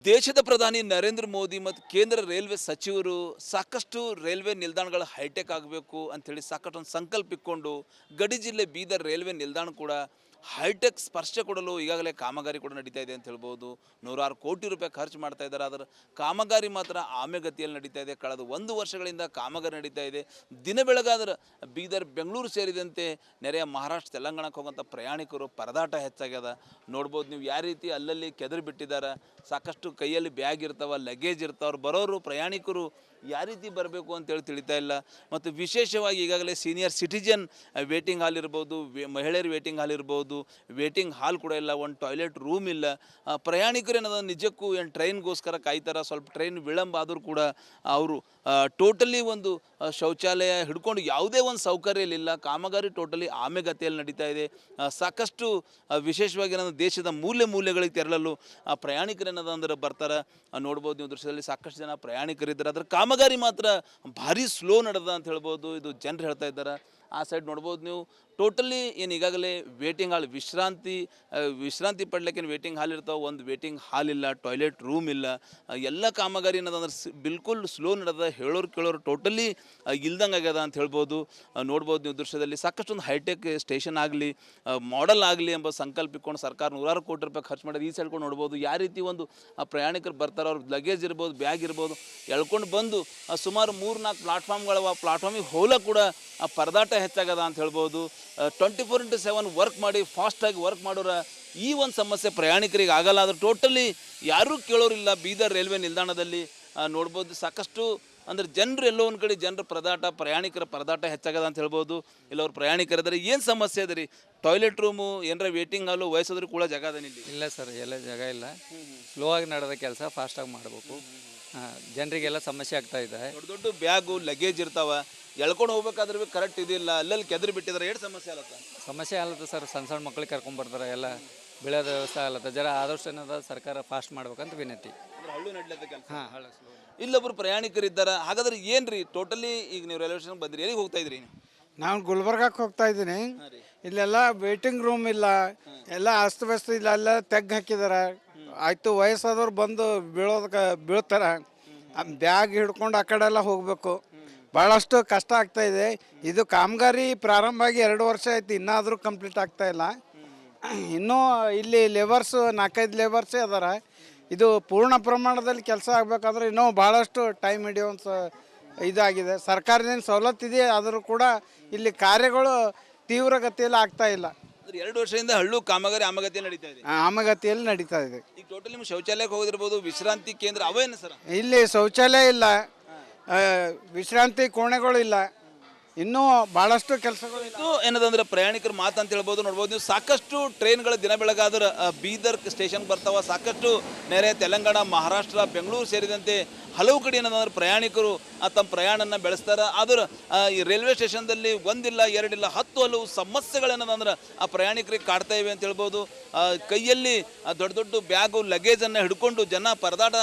ದೇಶದ ಪ್ರಧಾನಿ ನರೇಂದ್ರ ಮೋದಿ ಮತ್ತು ಕೇಂದ್ರ ರೈಲ್ವೆ ಸಚಿವರು ಸಾಕಷ್ಟು ರೈಲ್ವೆ ನಿಲ್ದಾಣಗಳು ಹೈಟೆಕ್ ಆಗಬೇಕು ಅಂಥೇಳಿ ಸಾಕಷ್ಟು ಒಂದು ಸಂಕಲ್ಪ ಇಟ್ಕೊಂಡು ಗಡಿ ಜಿಲ್ಲೆ ಬೀದರ್ ರೈಲ್ವೆ ನಿಲ್ದಾಣ ಕೂಡ ಹೈಟೆಕ್ ಸ್ಪರ್ಶ ಕೊಡಲು ಈಗಾಗಲೇ ಕಾಮಗಾರಿ ಕೂಡ ನಡೀತಾ ಇದೆ ಅಂತ ಹೇಳ್ಬೋದು. ನೂರಾರು ಕೋಟಿ ರೂಪಾಯಿ ಖರ್ಚು ಮಾಡ್ತಾ ಇದ್ದಾರೆ. ಅದರ ಕಾಮಗಾರಿ ಮಾತ್ರ ಆಮೆಗತಿಯಲ್ಲಿ ನಡೀತಾ ಇದೆ. ಕಳೆದ 1 ವರ್ಷಗಳಿಂದ ಕಾಮಗಾರಿ ನಡೀತಾ ಇದೆ. ದಿನ ಬೆಳಗಾದ್ರೆ ಬೀದರ್ ಬೆಂಗಳೂರು ಸೇರಿದಂತೆ ನೆರೆಯ ಮಹಾರಾಷ್ಟ್ರ ತೆಲಂಗಾಣಕ್ಕೆ ಹೋಗೋಂಥ ಪ್ರಯಾಣಿಕರು ಪರದಾಟ ಹೆಚ್ಚಾಗ್ಯದ. ನೋಡ್ಬೋದು ನೀವು ಯಾವ ರೀತಿ ಅಲ್ಲಲ್ಲಿ ಕೆದರಿ ಬಿಟ್ಟಿದ್ದಾರೆ. ಸಾಕಷ್ಟು ಕೈಯಲ್ಲಿ ಬ್ಯಾಗ್ ಇರ್ತಾವೆ, ಲಗೇಜ್ ಇರ್ತಾವೆ. ಬರೋರು ಪ್ರಯಾಣಿಕರು ಯಾವ ರೀತಿ ಬರಬೇಕು ಅಂತೇಳಿ ತಿಳಿತಾ ಇಲ್ಲ. ಮತ್ತು ವಿಶೇಷವಾಗಿ ಈಗಾಗಲೇ ಸೀನಿಯರ್ ಸಿಟಿಜನ್ ವೇಟಿಂಗ್ ಹಾಲ್ ಇರ್ಬೋದು, ಮಹಿಳೆಯರ ವೇಟಿಂಗ್ ಹಾಲ್ ಇರ್ಬೋದು, ವೇಟಿಂಗ್ ಹಾಲ್ ಕೂಡ ಇಲ್ಲ, ಒಂದು ಟಾಯ್ಲೆಟ್ ರೂಮ್ ಇಲ್ಲ. ಪ್ರಯಾಣಿಕರು ಏನದ ನಿಜಕ್ಕೂ ಏನು ಟ್ರೈನ್ಗೋಸ್ಕರ ಕಾಯ್ತಾರೆ. ಸ್ವಲ್ಪ ಟ್ರೈನ್ ವಿಳಂಬ ಆದರೂ ಕೂಡ ಅವರು ಟೋಟಲಿ ಒಂದು ಶೌಚಾಲಯ ಹಿಡ್ಕೊಂಡು ಯಾವುದೇ ಒಂದು ಸೌಕರ್ಯ ಇಲ್ಲ. ಕಾಮಗಾರಿ ಟೋಟಲಿ ಆಮೆಗತಿಯಲ್ಲಿ ನಡೀತಾ ಇದೆ. ಸಾಕಷ್ಟು ವಿಶೇಷವಾಗಿ ಏನಂದ್ರೆ ದೇಶದ ಮೂಲೆಗಳಿಗೆ ತೆರಳಲು ಪ್ರಯಾಣಿಕರೇನದ ಅಂದ್ರೆ ಬರ್ತಾರೆ. ನೋಡ್ಬೋದು ನೀವು ದೃಶ್ಯದಲ್ಲಿ ಸಾಕಷ್ಟು ಜನ ಪ್ರಯಾಣಿಕರಿದ್ದಾರೆ. ಅದರ ಕಾಮಗಾರಿ ಮಾತ್ರ ಭಾರಿ ಸ್ಲೋ ನಡೆದ ಅಂತ ಹೇಳ್ಬೋದು. ಇದು ಜನರು ಹೇಳ್ತಾ ಇದ್ದಾರೆ. ಆ ಸೈಡ್ ನೋಡ್ಬೋದು ನೀವು ಟೋಟಲಿ ಏನು ಈಗಾಗಲೇ ವೇಟಿಂಗ್ ಹಾಲ್ ವಿಶ್ರಾಂತಿ ಪಡ್ಲಿಕ್ಕೆ ವೇಟಿಂಗ್ ಹಾಲ್ ಇರ್ತಾವೆ. ಒಂದು ವೇಟಿಂಗ್ ಹಾಲ್ ಇಲ್ಲ, ಟಾಯ್ಲೆಟ್ ರೂಮ್ ಇಲ್ಲ. ಎಲ್ಲ ಕಾಮಗಾರಿ ಏನದಂದ್ರೆ ಬಿಲ್ಕುಲ್ ಸ್ಲೋ ನಡೆದ. ಹೇಳೋರು ಕೇಳೋರು ಟೋಟಲಿ ಇಲ್ದಂಗೆ ಆಗ್ಯದ ಅಂತ ಹೇಳ್ಬೋದು. ನೋಡ್ಬೋದು ನೀವು ದೃಶ್ಯದಲ್ಲಿ ಸಾಕಷ್ಟು ಒಂದು ಹೈಟೆಕ್ ಸ್ಟೇಷನ್ ಆಗಲಿ, ಮಾಡೆಲ್ ಆಗಲಿ ಎಂಬ ಸಂಕಲ್ಪ ಇಟ್ಕೊಂಡು ಸರ್ಕಾರ ನೂರಾರು ಕೋಟಿ ರೂಪಾಯಿ ಖರ್ಚು ಮಾಡಿದೆ. ಈ ಸೈಡ್ ಕೂಡ ನೋಡ್ಬೋದು ಯಾವ ರೀತಿ ಒಂದು ಪ್ರಯಾಣಿಕರು ಬರ್ತಾರೆ. ಅವ್ರ ಲಗೇಜ್ ಇರ್ಬೋದು, ಬ್ಯಾಗ್ ಇರ್ಬೋದು, ಎಳ್ಕೊಂಡು ಬಂದು ಸುಮಾರು 3-4 ಪ್ಲಾಟ್ಫಾರ್ಮ್ಗಳವ. ಪ್ಲಾಟ್ಫಾರ್ಮಿಗೆ ಹೋಲ ಕೂಡ ಪರದಾಟ ಹೆಚ್ಚಾಗದ ಅಂತ ಹೇಳ್ಬೋದು. 24/7 ವರ್ಕ್ ಮಾಡಿ ಫಾಸ್ಟಾಗಿ ವರ್ಕ್ ಮಾಡೋರ ಈ ಒಂದು ಸಮಸ್ಯೆ ಪ್ರಯಾಣಿಕರಿಗೆ ಆಗಲ್ಲ. ಆದ್ರೆ ಟೋಟಲಿ ಯಾರೂ ಕೇಳೋರಿಲ್ಲ. ಬೀದರ್ ರೈಲ್ವೆ ನಿಲ್ದಾಣದಲ್ಲಿ ನೋಡ್ಬೋದು ಸಾಕಷ್ಟು ಅಂದ್ರೆ ಜನರು ಎಲ್ಲೋ ಒಂದು ಕಡೆ ಪ್ರಯಾಣಿಕರ ಪರದಾಟ ಹೆಚ್ಚಾಗದ ಅಂತ ಹೇಳ್ಬೋದು. ಇಲ್ಲವ್ರು ಪ್ರಯಾಣಿಕರಿದ್ದಾರೆ. ಏನು ಸಮಸ್ಯೆ ಅದ ರೀ? ಟಾಯ್ಲೆಟ್ ರೂಮು, ಏನಾರ ವೇಟಿಂಗ್ ಹಾಲು, ವಯಸ್ಸಾದ್ರೂ ಕೂಡ ಜಾಗ ಅದೇನಿಲ್ಲ? ಇಲ್ಲ ಸರ್, ಎಲ್ಲ ಜಾಗ ಇಲ್ಲ. ಸ್ಲೋ ಆಗಿ ನಡೆದ ಕೆಲಸ ಫಾಸ್ಟಾಗಿ ಮಾಡಬೇಕು. ಜನರಿಗೆಲ್ಲ ಸಮಸ್ಯೆ ಆಗ್ತಾ ಇದೆ. ದೊಡ್ಡ ಬ್ಯಾಗು, ಲಗೇಜ್ ಇರ್ತಾವ, ಎಳ್ಕೊಂಡು ಹೋಗ್ಬೇಕಾದ್ರೆ ಭೀ ಕರೆಕ್ಟ್ ಇದಿಲ್ಲ. ಅಲ್ಲಲ್ಲಿ ಕೆದರಿ ಬಿಟ್ಟಿದ್ದಾರೆ. ಏನು ಸಮಸ್ಯೆ ಆಲತ್ತ ಸರ್. ಸಣ್ಣ ಮಕ್ಳಿಗೆ ಕರ್ಕೊಂಡ್ಬರ್ತಾರೆ. ಎಲ್ಲ ಬೆಳೆಯೋದ ವ್ಯವಸ್ಥೆ ಆಲತ್ತ. ಜರ ಆದಷ್ಟು ಏನದ ಸರ್ಕಾರ ಫಾಸ್ಟ್ ಮಾಡ್ಬೇಕಂತ ವಿನಂತಿ. ಹಾಂ, ಇಲ್ಲೊಬ್ರು ಪ್ರಯಾಣಿಕರಿದ್ದಾರೆ. ಹಾಗಾದ್ರೆ ಏನು ರೀ ಟೋಟಲಿ ಈಗ ನೀವು ರೈಲ್ವೆ ಸ್ಟೇಷನ್ ಬಂದ್ರಿ, ಎಲ್ಲಿಗೆ ಹೋಗ್ತಾ ಇದ್ರಿ? ನಾನು ಗುಲ್ಬರ್ಗಕ್ಕೆ ಹೋಗ್ತಾ ಇದ್ದೀನಿ. ಇಲ್ಲೆಲ್ಲ ವೇಟಿಂಗ್ ರೂಮ್ ಇಲ್ಲ, ಎಲ್ಲ ಅಸ್ತವ್ಯಸ್ತ ಇಲ್ಲ. ಎಲ್ಲ ತೆಗ್ದು ಹಾಕಿದ್ದಾರೆ. ಆಯಿತು, ವಯಸ್ಸಾದವ್ರು ಬಂದು ಬೀಳ್ತಾರೆ. ಬ್ಯಾಗ್ ಹಿಡ್ಕೊಂಡು ಆ ಕಡೆ ಎಲ್ಲ ಹೋಗಬೇಕು. ಭಾಳಷ್ಟು ಕಷ್ಟ ಆಗ್ತಾ ಇದೆ. ಇದು ಕಾಮಗಾರಿ ಪ್ರಾರಂಭ ಆಗಿ 2 ವರ್ಷ ಆಯ್ತು, ಇನ್ನಾದರೂ ಕಂಪ್ಲೀಟ್ ಆಗ್ತಾ ಇಲ್ಲ. ಇನ್ನೂ ಇಲ್ಲಿ ಲೇಬರ್ಸು 4-5 ಲೇಬರ್ಸೇ ಅದಾರ. ಇದು ಪೂರ್ಣ ಪ್ರಮಾಣದಲ್ಲಿ ಕೆಲಸ ಆಗಬೇಕಾದ್ರೆ ಇನ್ನೂ ಭಾಳಷ್ಟು ಟೈಮ್ ಹಿಡಿಯುವಂಥ ಇದಾಗಿದೆ. ಸರ್ಕಾರದಿಂದ ಸವಲತ್ತಿದೆ, ಆದರೂ ಕೂಡ ಇಲ್ಲಿ ಕಾರ್ಯಗಳು ತೀವ್ರಗತಿಯಲ್ಲಿ ಆಗ್ತಾ ಇಲ್ಲ. 2 ವರ್ಷದಿಂದ ಹಳ್ಳು ಕಾಮಗಾರಿ ಆಮಗತಿಯಲ್ಲಿ ನಡೀತಾ ಇದೆ. ಆಮಗತಿಯಲ್ಲಿ ನಡೀತಾ ಇದೆ. ಈಗ ಟೋಟಲಿ ನಿಮ್ಮ ಶೌಚಾಲಯಕ್ಕೆ ಹೋಗಿರ್ಬೋದು, ವಿಶ್ರಾಂತಿ ಕೇಂದ್ರ ಅವೇನು ಸರ್? ಇಲ್ಲಿ ಶೌಚಾಲಯ ಇಲ್ಲ, ವಿಶ್ರಾಂತಿ ಕೋಣೆಗಳು ಇಲ್ಲ, ಇನ್ನೂ ಭಾಳಷ್ಟು ಕೆಲಸಗಳು. ಇದು ಏನದಂದ್ರೆ ಪ್ರಯಾಣಿಕರ ಮಾತು ಅಂತ ಹೇಳ್ಬೋದು. ನೋಡ್ಬೋದು ನೀವು ಸಾಕಷ್ಟು ಟ್ರೈನ್ಗಳು ದಿನ ಬೆಳಗಾದ್ರೆ ಬೀದರ್ ಸ್ಟೇಷನ್ಗೆ ಬರ್ತಾವೆ. ಸಾಕಷ್ಟು ನೆರೆ ತೆಲಂಗಾಣ, ಮಹಾರಾಷ್ಟ್ರ, ಬೆಂಗಳೂರು ಸೇರಿದಂತೆ ಹಲವು ಕಡೆ ಏನಂದ್ರೆ ಪ್ರಯಾಣಿಕರು ತಮ್ಮ ಪ್ರಯಾಣನ ಬೆಳೆಸ್ತಾರೆ. ಆದ್ರೆ ಈ ರೈಲ್ವೆ ಸ್ಟೇಷನ್ದಲ್ಲಿ 1 ಇಲ್ಲ 2 ಇಲ್ಲ 10 ಹಲವು ಸಮಸ್ಯೆಗಳೇನದಂದ್ರೆ ಆ ಪ್ರಯಾಣಿಕರಿಗೆ ಕಾಡ್ತಾ ಇವೆ ಅಂತ ಹೇಳ್ಬೋದು. ಕೈಯಲ್ಲಿ ದೊಡ್ಡ ಬ್ಯಾಗು, ಲಗೇಜನ್ನು ಹಿಡ್ಕೊಂಡು ಜನ ಪರದಾಟ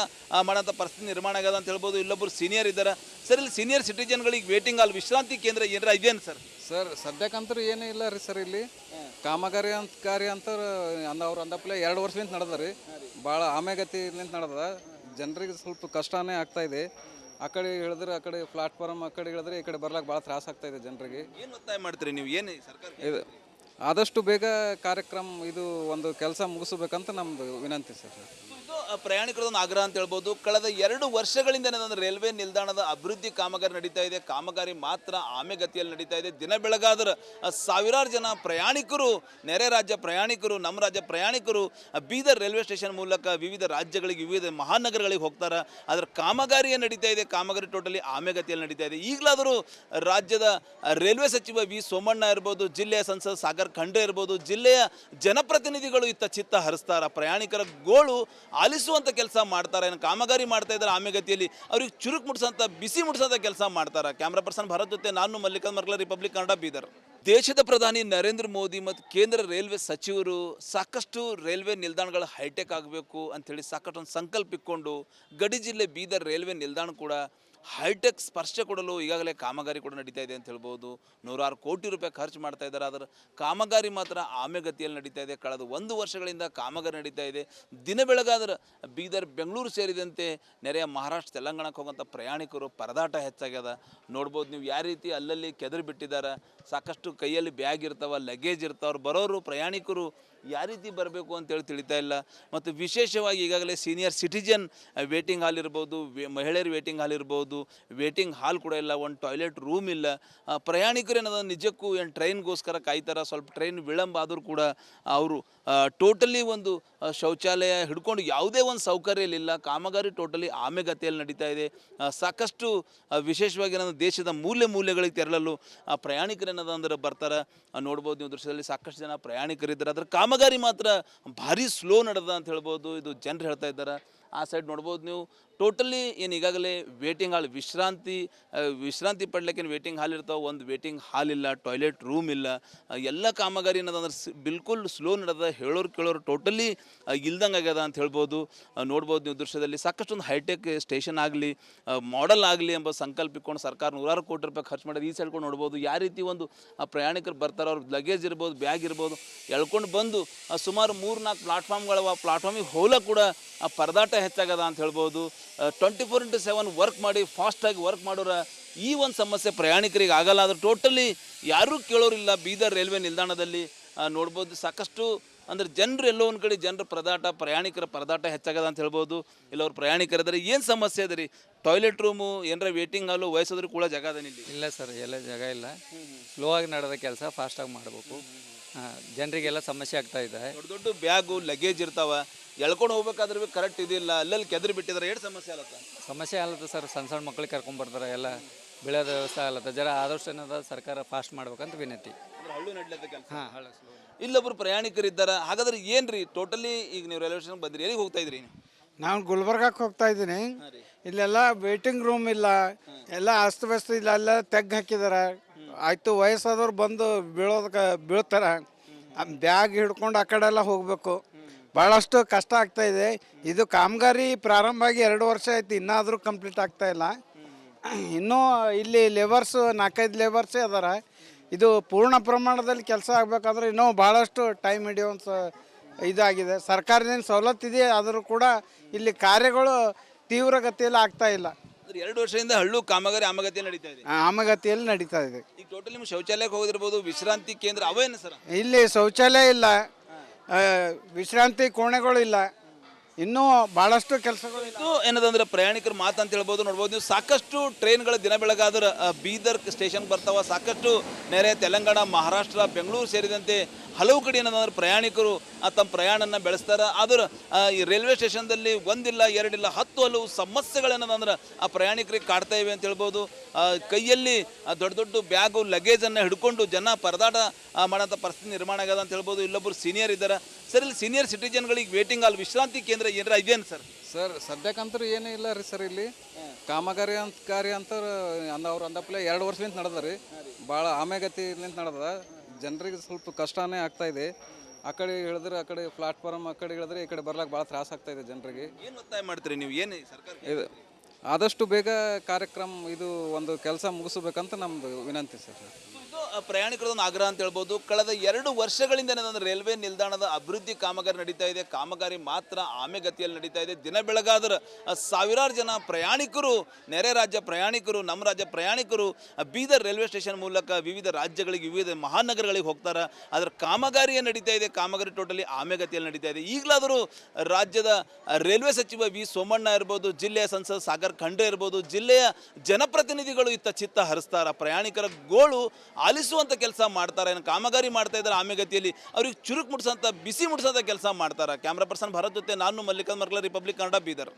ಮಾಡೋಂಥ ಪರಿಸ್ಥಿತಿ ನಿರ್ಮಾಣ ಆಗ್ಯದ ಅಂತ ಹೇಳ್ಬೋದು. ಇಲ್ಲೊಬ್ಬರು ಸೀನಿಯರ್ ಇದ್ದಾರೆ ಸರ್. ಇಲ್ಲಿ ಸೀನಿಯರ್ ಸಿಟಿಜನ್ಗಳಿಗೆ ವೇಟಿಂಗ್ ಹಾಲ್, ವಿಶ್ರಾಂತಿ ಕೇಂದ್ರ ಏನಾರ ಇದೇನು ಸರ್? ಸರ್ ಸದ್ಯಕ್ಕಂತೂ ಏನೂ ಇಲ್ಲ ರೀ ಸರ್. ಇಲ್ಲಿ ಕಾಮಗಾರಿ ಅಂತ ಅವ್ರು ಅಂದಪ್ಲೆ 2 ವರ್ಷದಿಂದ ನಡೆದ ರೀ. ಭಾಳ ಆಮೆಗತಿಲಿಂತ ನಡೆದ. ಜನರಿಗೆ ಸ್ವಲ್ಪ ಕಷ್ಟನೇ ಆಗ್ತಾ ಇದೆ. ಆ ಕಡೆ ಹೇಳಿದ್ರೆ ಆ ಕಡೆ ಪ್ಲಾಟ್ಫಾರ್ಮ್, ಆ ಕಡೆ ಹೇಳಿದ್ರೆ ಈ ಕಡೆ ಬರ್ಲಿಕ್ಕೆ ಭಾಳ ತ್ರಾಸ ಆಗ್ತಾ ಇದೆ ಜನರಿಗೆ. ಏನು ಒತ್ತಾಯ ಮಾಡ್ತೀರಿ ನೀವು? ಏನು ಸರ್ಕಾರ ಇದು ಆದಷ್ಟು ಬೇಗ ಕಾರ್ಯಕ್ರಮ ಇದು ಒಂದು ಕೆಲಸ ಮುಗಿಸ್ಬೇಕಂತ ನಮ್ಮದು ವಿನಂತಿ ಸರ್. ಪ್ರಯಾಣಿಕರದೊಂದು ಆಗ್ರಹ ಅಂತ ಹೇಳ್ಬೋದು. ಕಳೆದ 2 ವರ್ಷಗಳಿಂದ ಏನಂದ್ರೆ ರೈಲ್ವೆ ನಿಲ್ದಾಣದ ಅಭಿವೃದ್ಧಿ ಕಾಮಗಾರಿ ನಡೀತಾ ಇದೆ. ಕಾಮಗಾರಿ ಮಾತ್ರ ಆಮೆಗತಿಯಲ್ಲಿ ನಡೀತಾ ಇದೆ. ದಿನ ಬೆಳಗಾದ್ರೆ ಸಾವಿರಾರು ಜನ ಪ್ರಯಾಣಿಕರು, ನೆರೆ ರಾಜ್ಯ ಪ್ರಯಾಣಿಕರು, ನಮ್ಮ ರಾಜ್ಯ ಪ್ರಯಾಣಿಕರು ಬೀದರ್ ರೈಲ್ವೆ ಸ್ಟೇಷನ್ ಮೂಲಕ ವಿವಿಧ ರಾಜ್ಯಗಳಿಗೆ, ವಿವಿಧ ಮಹಾನಗರಗಳಿಗೆ ಹೋಗ್ತಾರೆ. ಅದರ ಕಾಮಗಾರಿ ಏನು ನಡೀತಾ ಇದೆ, ಕಾಮಗಾರಿ ಟೋಟಲಿ ಆಮೆಗತಿಯಲ್ಲಿ ನಡೀತಾ ಇದೆ. ಈಗಲಾದರೂ ರಾಜ್ಯದ ರೈಲ್ವೆ ಸಚಿವ ವಿ ಸೋಮಣ್ಣ ಇರ್ಬೋದು, ಜಿಲ್ಲೆಯ ಸಂಸದ ಸಾಗರ್ ಖಂಡ್ರೆ ಇರ್ಬೋದು, ಜಿಲ್ಲೆಯ ಜನಪ್ರತಿನಿಧಿಗಳು ಇತ್ತ ಚಿತ್ತ ಹರಿಸ್ತಾರೆ. ಪ್ರಯಾಣಿಕರ ಗೋಳು ಆಲಿಸುವಂಥ ಕೆಲಸ ಮಾಡ್ತಾರೆ. ಏನು ಕಾಮಗಾರಿ ಮಾಡ್ತಾ ಇದ್ದಾರೆ ಆಮೆಗತಿಯಲ್ಲಿ, ಅವ್ರಿಗೆ ಚುರುಕು ಮುಟ್ಸೋಂಥ, ಬಿಸಿ ಮುಟ್ಸೋಂಥ ಕೆಲಸ ಮಾಡ್ತಾರೆ. ಕ್ಯಾಮ್ರಾ ಪರ್ಸನ್ ಭರತ್ ಜೊತೆ ನಾನು ಮಲ್ಲಿಕಾರ್ಜುನ್ ಮರ್ಕಲ, ರಿಪಬ್ಲಿಕ್ ಕನ್ನಡ, ಬೀದರ್. ದೇಶದ ಪ್ರಧಾನಿ ನರೇಂದ್ರ ಮೋದಿ ಮತ್ತು ಕೇಂದ್ರ ರೈಲ್ವೆ ಸಚಿವರು ಸಾಕಷ್ಟು ರೈಲ್ವೆ ನಿಲ್ದಾಣಗಳು ಹೈಟೆಕ್ ಆಗಬೇಕು ಅಂಥೇಳಿ ಸಾಕಷ್ಟು ಒಂದು ಸಂಕಲ್ಪ ಇಟ್ಕೊಂಡು ಗಡಿ ಜಿಲ್ಲೆ ಬೀದರ್ ರೈಲ್ವೆ ನಿಲ್ದಾಣ ಕೂಡ ಹೈಟೆಕ್ ಸ್ಪರ್ಶ ಕೊಡಲು ಈಗಾಗಲೇ ಕಾಮಗಾರಿ ಕೂಡ ನಡೀತಾ ಇದೆ ಅಂತ ಹೇಳ್ಬೋದು. 100 ಕೋಟಿ ರೂಪಾಯಿ ಖರ್ಚು ಮಾಡ್ತಾ ಇದ್ದಾರೆ. ಅದರ ಕಾಮಗಾರಿ ಮಾತ್ರ ಆಮೆಗತಿಯಲ್ಲಿ ನಡೀತಾ ಇದೆ. ಕಳೆದ 1 ವರ್ಷಗಳಿಂದ ಕಾಮಗಾರಿ ನಡೀತಾ ಇದೆ. ದಿನ ಬೆಳಗಾದ್ರೆ ಬೀದರ್, ಬೆಂಗಳೂರು ಸೇರಿದಂತೆ ನೆರೆಯ ಮಹಾರಾಷ್ಟ್ರ, ತೆಲಂಗಾಣಕ್ಕೆ ಹೋಗುವಂಥ ಪ್ರಯಾಣಿಕರು ಪರದಾಟ ಹೆಚ್ಚಾಗ್ಯದ. ನೋಡ್ಬೋದು ನೀವು ಯಾವ ರೀತಿ ಅಲ್ಲಲ್ಲಿ ಕೆದರಿ ಬಿಟ್ಟಿದ್ದಾರೆ. ಸಾಕಷ್ಟು ಕೈಯಲ್ಲಿ ಬ್ಯಾಗ್ ಇರ್ತಾವೆ, ಲಗೇಜ್ ಇರ್ತಾವ್ರು. ಬರೋರು ಪ್ರಯಾಣಿಕರು ಯಾವ ರೀತಿ ಬರಬೇಕು ಅಂತೇಳಿ ತಿಳಿತಾ ಇಲ್ಲ. ಮತ್ತು ವಿಶೇಷವಾಗಿ ಈಗಾಗಲೇ ಸೀನಿಯರ್ ಸಿಟಿಜನ್ ವೇಟಿಂಗ್ ಹಾಲ್ ಇರ್ಬೋದು, ಮಹಿಳೆಯರ ವೇಟಿಂಗ್ ಹಾಲ್ ಇರ್ಬೋದು, ವೇಟಿಂಗ್ ಹಾಲ್ ಕೂಡ ಇಲ್ಲ, ಒಂದು ಟಾಯ್ಲೆಟ್ ರೂಮ್ ಇಲ್ಲ. ಪ್ರಯಾಣಿಕರು ಏನದ ನಿಜಕ್ಕೂ ಏನು ಟ್ರೈನ್ಗೋಸ್ಕರ ಕಾಯ್ತಾರೆ. ಸ್ವಲ್ಪ ಟ್ರೈನ್ ವಿಳಂಬ ಆದರೂ ಕೂಡ ಅವರು ಟೋಟಲಿ ಒಂದು ಶೌಚಾಲಯ ಹಿಡ್ಕೊಂಡು ಯಾವುದೇ ಒಂದು ಸೌಕರ್ಯ ಇಲ್ಲ. ಕಾಮಗಾರಿ ಟೋಟಲಿ ಆಮೆಗತಿಯಲ್ಲಿ ನಡೀತಾ ಇದೆ. ಸಾಕಷ್ಟು ವಿಶೇಷವಾಗಿ ಏನಂದ್ರೆ ದೇಶದ ಮೂಲೆಗಳಿಗೆ ತೆರಳಲು ಪ್ರಯಾಣಿಕರು ಏನದ ಅಂದ್ರೆ ಬರ್ತಾರೆ. ನೋಡ್ಬೋದು ನೀವು ದೃಶ್ಯದಲ್ಲಿ ಸಾಕಷ್ಟು ಜನ ಪ್ರಯಾಣಿಕರಿದ್ದಾರೆ. ಅದರ ಕಾಮಗಾರಿ ಮಾತ್ರ ಭಾರಿ ಸ್ಲೋ ನಡೆದ ಅಂತ ಹೇಳ್ಬೋದು. ಇದು ಜನರು ಹೇಳ್ತಾ ಇದ್ದಾರೆ. ಆ ಸೈಡ್ ನೋಡ್ಬೋದು ನೀವು ಟೋಟಲಿ ಏನು ಈಗಾಗಲೇ ವೇಟಿಂಗ್ ಹಾಲ್, ವಿಶ್ರಾಂತಿ ಪಡ್ಲಿಕ್ಕೆ ವೇಟಿಂಗ್ ಹಾಲ್ ಇರ್ತಾವೆ. ಒಂದು ವೇಟಿಂಗ್ ಹಾಲ್ ಇಲ್ಲ, ಟಾಯ್ಲೆಟ್ ರೂಮ್ ಇಲ್ಲ. ಎಲ್ಲ ಕಾಮಗಾರಿ ಏನದಂದ್ರೆ ಬಿಲ್ಕುಲ್ ಸ್ಲೋ ನಡೆದ. ಹೇಳೋರು ಕೇಳೋರು ಟೋಟಲಿ ಇಲ್ದಂಗೆ ಆಗ್ಯದ ಅಂತ ಹೇಳ್ಬೋದು. ನೋಡ್ಬೋದು ನೀವು ದೃಶ್ಯದಲ್ಲಿ ಸಾಕಷ್ಟು ಒಂದು ಹೈಟೆಕ್ ಸ್ಟೇಷನ್ ಆಗಲಿ, ಮಾಡೆಲ್ ಆಗಲಿ ಎಂಬ ಸಂಕಲ್ಪ ಇಟ್ಕೊಂಡು ಸರ್ಕಾರ 100 ಕೋಟಿ ರೂಪಾಯಿ ಖರ್ಚು ಮಾಡೋದು. ಈ ಸೈಡ್ ಕೊಂಡು ನೋಡ್ಬೋದು ಯಾವ ರೀತಿ ಒಂದು ಪ್ರಯಾಣಿಕರು ಬರ್ತಾರೆ. ಅವ್ರ ಲಗೇಜ್ ಇರ್ಬೋದು, ಬ್ಯಾಗ್ ಇರ್ಬೋದು, ಎಳ್ಕೊಂಡು ಬಂದು ಸುಮಾರು 3-4 ಪ್ಲಾಟ್ಫಾರ್ಮ್ಗಳವ. ಪ್ಲಾಟ್ಫಾರ್ಮಿಗೆ ಹೋಲ ಕೂಡ ಪರದಾಟ ಹೆಚ್ಚಾಗದ ಅಂತ ಹೇಳ್ಬೋದು. 24/7 ವರ್ಕ್ ಮಾಡಿ ಫಾಸ್ಟಾಗಿ ವರ್ಕ್ ಮಾಡೋರ ಈ ಒಂದು ಸಮಸ್ಯೆ ಪ್ರಯಾಣಿಕರಿಗೆ ಆಗಲ್ಲ. ಆದ್ರೆ ಟೋಟಲಿ ಯಾರೂ ಕೇಳೋರಿಲ್ಲ. ಬೀದರ್ ರೈಲ್ವೆ ನಿಲ್ದಾಣದಲ್ಲಿ ನೋಡ್ಬೋದು ಸಾಕಷ್ಟು ಅಂದ್ರೆ ಜನರು ಎಲ್ಲೋ ಒಂದು ಕಡೆ ಪ್ರಯಾಣಿಕರ ಪರದಾಟ ಹೆಚ್ಚಾಗದ ಅಂತ ಹೇಳ್ಬೋದು. ಇಲ್ಲವ್ರು ಪ್ರಯಾಣಿಕರಿದ್ದಾರೆ. ಏನು ಸಮಸ್ಯೆ ಅದ ರೀ? ಟಾಯ್ಲೆಟ್ ರೂಮು, ಏನಾರ ವೇಟಿಂಗ್ ಹಾಲು, ವಯಸ್ಸಾದ್ರೂ ಕೂಡ ಜಾಗ ಅದ ಇಲ್ಲಿ? ಇಲ್ಲ ಸರ್, ಎಲ್ಲ ಜಾಗ ಇಲ್ಲ. ಸ್ಲೋ ಆಗಿ ನಡೆದ ಕೆಲಸ ಫಾಸ್ಟಾಗಿ ಮಾಡಬೇಕು. ಜನರಿಗೆಲ್ಲ ಸಮಸ್ಯೆ ಆಗ್ತಾ ಇದೆ. ದೊಡ್ಡ ಬ್ಯಾಗು, ಲಗೇಜ್ ಇರ್ತಾವ, ಎಳ್ಕೊಂಡು ಹೋಗ್ಬೇಕಾದ್ರೆ ಭೀ ಕರೆಕ್ಟ್ ಇದಿಲ್ಲ, ಅಲ್ಲಲ್ಲಿ ಕೆದರಿ ಬಿಟ್ಟಿದ್ದಾರೆ. ಏನು ಸಮಸ್ಯೆ ಆಲತ್ತ ಸರ್. ಸಣ್ಣ ಮಕ್ಳಿಗೆ ಕರ್ಕೊಂಬರ್ತಾರೆ. ಎಲ್ಲ ಬೆಳೆಯೋದ ವ್ಯವಸ್ಥೆ ಆಗಲತ್ತ. ಜರ ಆದಷ್ಟು ಏನದ ಸರ್ಕಾರ ಫಾಸ್ಟ್ ಮಾಡ್ಬೇಕಂತ ವಿನಂತಿ. ಹಳ್ಳು ನಡ್ಲತ್ತ ಕೆಲಸ. ಹಾಂ, ಹಳ್ಳ ಸ್ಲೋ. ಇಲ್ಲೊಬ್ರು ಪ್ರಯಾಣಿಕರಿದ್ದಾರೆ. ಹಾಗಾದ್ರೆ ಏನು ರೀ ಟೋಟಲಿ ಈಗ ನೀವು ರೈಲ್ವೆ ಸ್ಟೇಷನ್ ಬಂದಿರಿ, ಎಲ್ಲಿಗೆ ಹೋಗ್ತಾ ಇದ್ರಿ? ನಾನು ಗುಲ್ಬರ್ಗಕ್ಕೆ ಹೋಗ್ತಾ ಇದ್ದೀನಿ. ಇಲ್ಲೆಲ್ಲ ವೇಟಿಂಗ್ ರೂಮ್ ಇಲ್ಲ, ಎಲ್ಲ ಅಸ್ತವ್ಯಸ್ತ ಇಲ್ಲ, ಎಲ್ಲ ತೆಗ್ದು ಹಾಕಿದ್ದಾರೆ. ಆಯಿತು, ವಯಸ್ಸಾದವ್ರು ಬಂದು ಬೀಳ್ತಾರೆ. ಬ್ಯಾಗ್ ಹಿಡ್ಕೊಂಡು ಆ ಕಡೆ ಎಲ್ಲ ಹೋಗಬೇಕು. ಭಾಳಷ್ಟು ಕಷ್ಟ ಆಗ್ತಾಯಿದೆ. ಇದು ಕಾಮಗಾರಿ ಪ್ರಾರಂಭ ಆಗಿ 2 ವರ್ಷ ಆಯ್ತು, ಇನ್ನಾದರೂ ಕಂಪ್ಲೀಟ್ ಆಗ್ತಾಯಿಲ್ಲ. ಇನ್ನೂ ಇಲ್ಲಿ ಲೇಬರ್ಸು 4-5 ಲೇಬರ್ಸೇ ಅದಾರ. ಇದು ಪೂರ್ಣ ಪ್ರಮಾಣದಲ್ಲಿ ಕೆಲಸ ಆಗಬೇಕಾದ್ರೆ ಇನ್ನೂ ಭಾಳಷ್ಟು ಟೈಮ್ ಹಿಡಿಯುವಂಥ ಇದಾಗಿದೆ. ಸರ್ಕಾರದಿಂದ ಸವಲತ್ತಿದೆ, ಆದರೂ ಕೂಡ ಇಲ್ಲಿ ಕಾರ್ಯಗಳು ತೀವ್ರಗತಿಯಲ್ಲಿ ಆಗ್ತಾ ಇಲ್ಲ. 2 ವರ್ಷದಿಂದ ಹಳ್ಳು ಕಾಮಗಾರಿ ಆಮಗತಿಯಲ್ಲಿ ನಡೀತಾ ಇದೆ. ಆಮಗತಿಯಲ್ಲಿ ನಡೀತಾ ಇದೆ. ಈಗ ಟೋಟಲಿ ನಿಮ್ಮ ಶೌಚಾಲಯಕ್ಕೆ ಹೋಗಿರ್ಬೋದು, ವಿಶ್ರಾಂತಿ ಕೇಂದ್ರ ಅವೇನು ಸರ್? ಇಲ್ಲಿ ಶೌಚಾಲಯ ಇಲ್ಲ, ವಿಶ್ರಾಂತಿ ಕೋಣೆಗಳು ಇಲ್ಲ, ಇನ್ನೂ ಭಾಳಷ್ಟು ಕೆಲಸಗಳು. ಇದು ಏನದಂದ್ರೆ ಪ್ರಯಾಣಿಕರ ಮಾತು ಅಂತ ಹೇಳ್ಬೋದು. ನೋಡ್ಬೋದು ನೀವು ಸಾಕಷ್ಟು ಟ್ರೈನ್ಗಳ ದಿನ ಬೆಳಗಾದ್ರೆ ಬೀದರ್ ಸ್ಟೇಷನ್ ಬರ್ತಾವ. ಸಾಕಷ್ಟು ನೆರೆ ತೆಲಂಗಾಣ, ಮಹಾರಾಷ್ಟ್ರ, ಬೆಂಗಳೂರು ಸೇರಿದಂತೆ ಹಲವು ಕಡೆ ಏನಂದ್ರೆ ಪ್ರಯಾಣಿಕರು ತಮ್ಮ ಪ್ರಯಾಣನ ಬೆಳೆಸ್ತಾರೆ. ಆದ್ರೆ ಈ ರೈಲ್ವೆ ಸ್ಟೇಷನ್ದಲ್ಲಿ 1 ಇಲ್ಲ 2 ಇಲ್ಲ 10 ಹಲವು ಸಮಸ್ಯೆಗಳೇನದಂದ್ರೆ ಆ ಪ್ರಯಾಣಿಕರಿಗೆ ಕಾಡ್ತಾ ಇವೆ ಅಂತ ಹೇಳ್ಬೋದು. ಕೈಯಲ್ಲಿ ದೊಡ್ಡ ಬ್ಯಾಗು, ಲಗೇಜನ್ನು ಹಿಡ್ಕೊಂಡು ಜನ ಪರದಾಟ ಮಾಡೋಂಥ ಪರಿಸ್ಥಿತಿ ನಿರ್ಮಾಣ ಆಗ್ಯದ ಅಂತ ಹೇಳ್ಬೋದು. ಇಲ್ಲೊಬ್ಬರು ಸೀನಿಯರ್ ಇದ್ದಾರೆ. ಸರ್, ಇಲ್ಲಿ ಸೀನಿಯರ್ ಸಿಟಿಜನ್ಗಳಿಗೆ ವೇಟಿಂಗ್ ಹಾಲ್, ವಿಶ್ರಾಂತಿ ಕೇಂದ್ರ ಏನಾರ ಇದೇನು ಸರ್? ಸರ್, ಸದ್ಯಕ್ಕಂತೂ ಏನೂ ಇಲ್ಲ ರೀ ಸರ್. ಇಲ್ಲಿ ಕಾಮಗಾರಿ ಅಂತ ಅವ್ರು ಅಂದಪ್ಲೆ 2 ವರ್ಷದಿಂದ ನಡೆದ ರೀ. ಭಾಳ ಆಮೆಗತಿಲಿಂದ ನಡೆದ. ಜನರಿಗೆ ಸ್ವಲ್ಪ ಕಷ್ಟನೇ ಆಗ್ತಾ ಇದೆ. ಆ ಕಡೆ ಹೇಳಿದ್ರೆ ಆ ಕಡೆ ಪ್ಲಾಟ್ಫಾರ್ಮ್, ಆ ಕಡೆ ಹೇಳಿದ್ರೆ ಈ ಕಡೆ ಬರ್ಲಿಕ್ಕೆ ಭಾಳ ತ್ರಾಸ ಆಗ್ತಾ ಇದೆ ಜನರಿಗೆ. ಏನು ಒತ್ತಾಯ ಮಾಡ್ತೀರಿ ನೀವು? ಏನು ಸರ್ಕಾರ ಇದು ಆದಷ್ಟು ಬೇಗ ಕಾರ್ಯಕ್ರಮ ಇದು ಒಂದು ಕೆಲಸ ಮುಗಿಸ್ಬೇಕಂತ ನಮ್ಮದು ವಿನಂತಿ ಸರ್. ಇದು ಪ್ರಯಾಣಿಕರದೊಂದು ಆಗ್ರಹ ಅಂತ ಹೇಳ್ಬೋದು. ಕಳೆದ 2 ವರ್ಷಗಳಿಂದ ಏನಂದ್ರೆ ರೈಲ್ವೆ ನಿಲ್ದಾಣದ ಅಭಿವೃದ್ಧಿ ಕಾಮಗಾರಿ ನಡೀತಾ ಇದೆ. ಕಾಮಗಾರಿ ಮಾತ್ರ ಆಮೆಗತಿಯಲ್ಲಿ ನಡೀತಾ ಇದೆ. ದಿನ ಬೆಳಗಾದ್ರೆ ಸಾವಿರಾರು ಜನ ಪ್ರಯಾಣಿಕರು, ನೆರೆ ರಾಜ್ಯ ಪ್ರಯಾಣಿಕರು, ನಮ್ಮ ರಾಜ್ಯ ಪ್ರಯಾಣಿಕರು ಬೀದರ್ ರೈಲ್ವೆ ಸ್ಟೇಷನ್ ಮೂಲಕ ವಿವಿಧ ರಾಜ್ಯಗಳಿಗೆ, ವಿವಿಧ ಮಹಾನಗರಗಳಿಗೆ ಹೋಗ್ತಾರೆ. ಅದರ ಕಾಮಗಾರಿ ಏನು ನಡೀತಾ ಇದೆ, ಕಾಮಗಾರಿ ಟೋಟಲಿ ಆಮೆಗತಿಯಲ್ಲಿ ನಡೀತಾ ಇದೆ. ಈಗಲಾದರೂ ರಾಜ್ಯದ ರೈಲ್ವೆ ಸಚಿವ ವಿ ಸೋಮಣ್ಣ ಇರ್ಬೋದು, ಜಿಲ್ಲೆಯ ಸಂಸದ ಸಾಗರ್ ಖಂಡ್ರೆ ಇರ್ಬೋದು, ಜಿಲ್ಲೆಯ ಜನಪ್ರತಿನಿಧಿಗಳು ಇತ್ತ ಚಿತ್ತ ಹರಿಸ್ತಾರ. ಪ್ರಯಾಣಿಕರ ಗೋಳು ಆಲಿಸುವಂಥ ಕೆಲಸ ಮಾಡ್ತಾರೆ. ಏನು ಕಾಮಗಾರಿ ಮಾಡ್ತಾ ಇದ್ದಾರೆ ಆಮೆಗತಿಯಲ್ಲಿ, ಅವ್ರಿಗೆ ಚುರುಕು ಮುಟ್ಸೋಂಥ, ಬಿಸಿ ಮುಟ್ಸೋಂಥ ಕೆಲಸ ಮಾಡ್ತಾರೆ. ಕ್ಯಾಮ್ರಾ ಪರ್ಸನ್ ಭರತ್ ಜೊತೆ ನಾನು ಮಲ್ಲಿಕಾರ್ಜುನ್ ಮರ್ಕಲ, ರಿಪಬ್ಲಿಕ್ ಕನ್ನಡ, ಬೀದರ್.